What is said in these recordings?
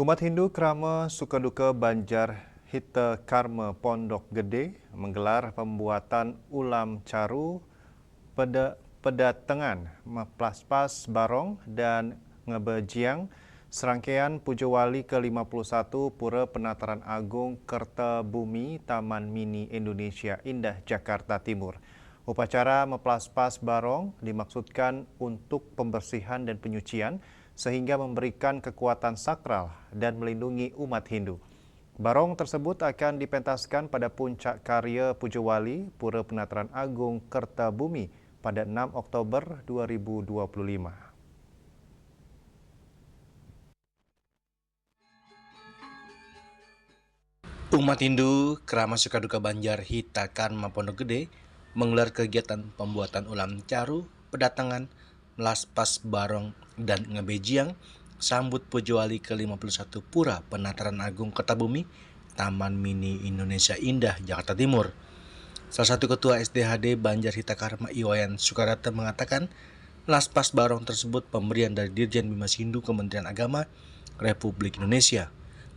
Umat Hindu Krama Sukaduka Banjar Hita Karma Pondok Gede menggelar pembuatan ulam caru, pedatengan, plaspas barong, dan ngebejiang serangkaian Pujawali ke-51 Pura Penataran Agung Kertabumi Taman Mini Indonesia Indah Jakarta Timur. Upacara meplaspas barong dimaksudkan untuk pembersihan dan penyucian sehingga memberikan kekuatan sakral dan melindungi umat Hindu. Barong tersebut akan dipentaskan pada puncak karya Pujawali Pura Penataran Agung Kertabumi pada 6 Oktober 2025. Umat Hindu Krama Sukaduka Banjar Hita Karma Pondok Gede menggelar kegiatan pembuatan ulam caru, pedatangan, melaspas barong, dan ngebejiang sambut Pujawali ke-51 Pura Penataran Agung Kertabumi Taman Mini Indonesia Indah Jakarta Timur. Salah satu ketua SDHD Banjar Hita Karma Iwayan Sukarata mengatakan melaspas barong tersebut pemberian dari Dirjen Bimas Hindu Kementerian Agama Republik Indonesia.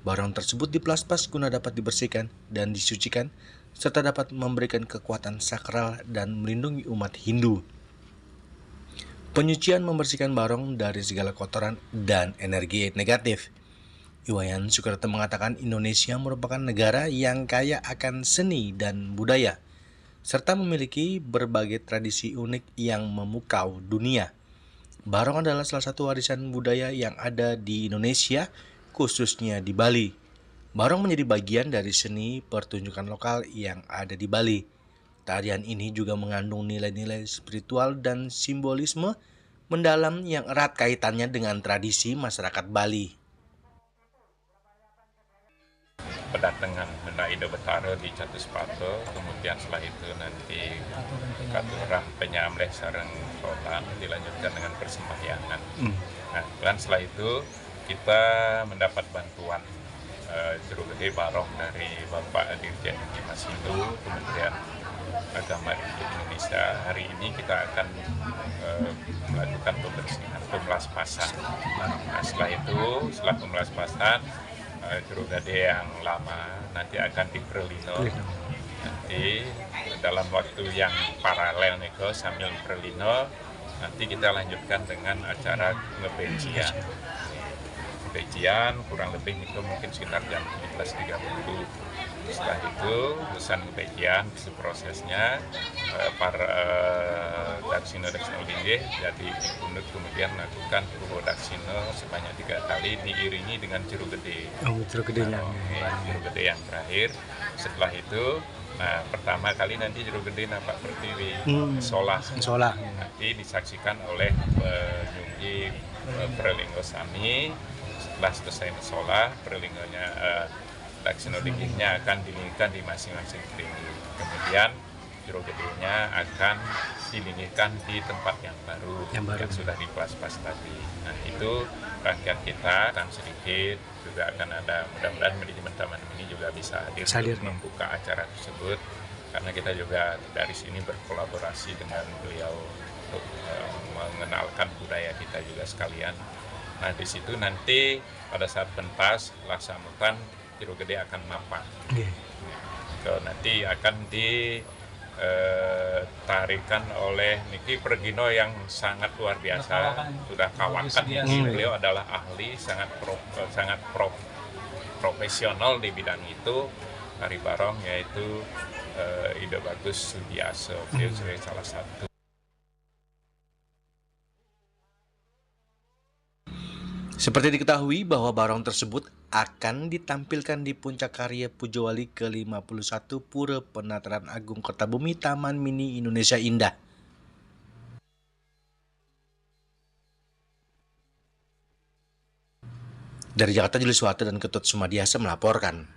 Barong tersebut diplaspas guna dapat dibersihkan dan disucikan, serta dapat memberikan kekuatan sakral dan melindungi umat Hindu. Penyucian membersihkan barong dari segala kotoran dan energi negatif. Iwayan Sukarta mengatakan Indonesia merupakan negara yang kaya akan seni dan budaya, serta memiliki berbagai tradisi unik yang memukau dunia. Barong adalah salah satu warisan budaya yang ada di Indonesia, khususnya di Bali. Barong menjadi bagian dari seni pertunjukan lokal yang ada di Bali. Tarian ini juga mengandung nilai-nilai spiritual dan simbolisme mendalam yang erat kaitannya dengan tradisi masyarakat Bali. Pedatangan benda Ida Betara di Catu Sepatu, kemudian setelah itu nanti katurang penyamleh sareng sholat dilanjutkan dengan persembahyangan. Nah, setelah itu kita mendapat bantuan Juru Gede Barong dari Bapak Dirjen Bimas Hindu Kementerian Agama Republik Indonesia. Hari ini kita akan melakukan pembersihan, pemelaspasan. Nah, setelah pemelaspasan, Juru Gede yang lama nanti akan diperlino. Nanti dalam waktu yang paralel nih sambil perlino, nanti kita lanjutkan dengan acara ngebejian. Kurang lebih itu mungkin sekitar jam 17.30. Setelah itu urusan ngebejian prosesnya para daksino linggih jadi dipunut, kemudian melakukan puro daksino sebanyak 3 kali diiringi dengan Juru Gede. Juru Gedenya. Juru Gede yang terakhir. Setelah itu, nah pertama kali nanti Juru Gede nampak pertiwi solah. Nanti disaksikan oleh penyunggi Prelinggo Sami. Setelah selesai sholat, perlinggonya daksino linggihnya akan dilinggikan di masing-masing tinggi. Kemudian Juru Gedenya akan dilinggikan di tempat yang baru yang sudah diplaspas tadi. Nah, itu rangkaian kita akan sedikit, juga akan ada, mudah-mudahan manajemen taman ini juga bisa hadir untuk membuka acara tersebut, karena kita juga dari sini berkolaborasi dengan beliau untuk mengenalkan budaya kita juga sekalian. Nah, di situ nanti pada saat pentas laksamutan Juru Gede akan mapan. Nanti akan ditarikan oleh Niki Pergino yang sangat luar biasa, sudah kawakan. Beliau adalah ahli, sangat profesional di bidang itu, tari barong, yaitu Ida Bagus Sudiaso. Beliau sebagai salah satu. Seperti diketahui bahwa barong tersebut akan ditampilkan di puncak karya Pujawali ke-51 Pura Penataran Agung Kertabumi Taman Mini Indonesia Indah. Dari Jakarta, Julius Wate dan Ketut Sumadiasa melaporkan.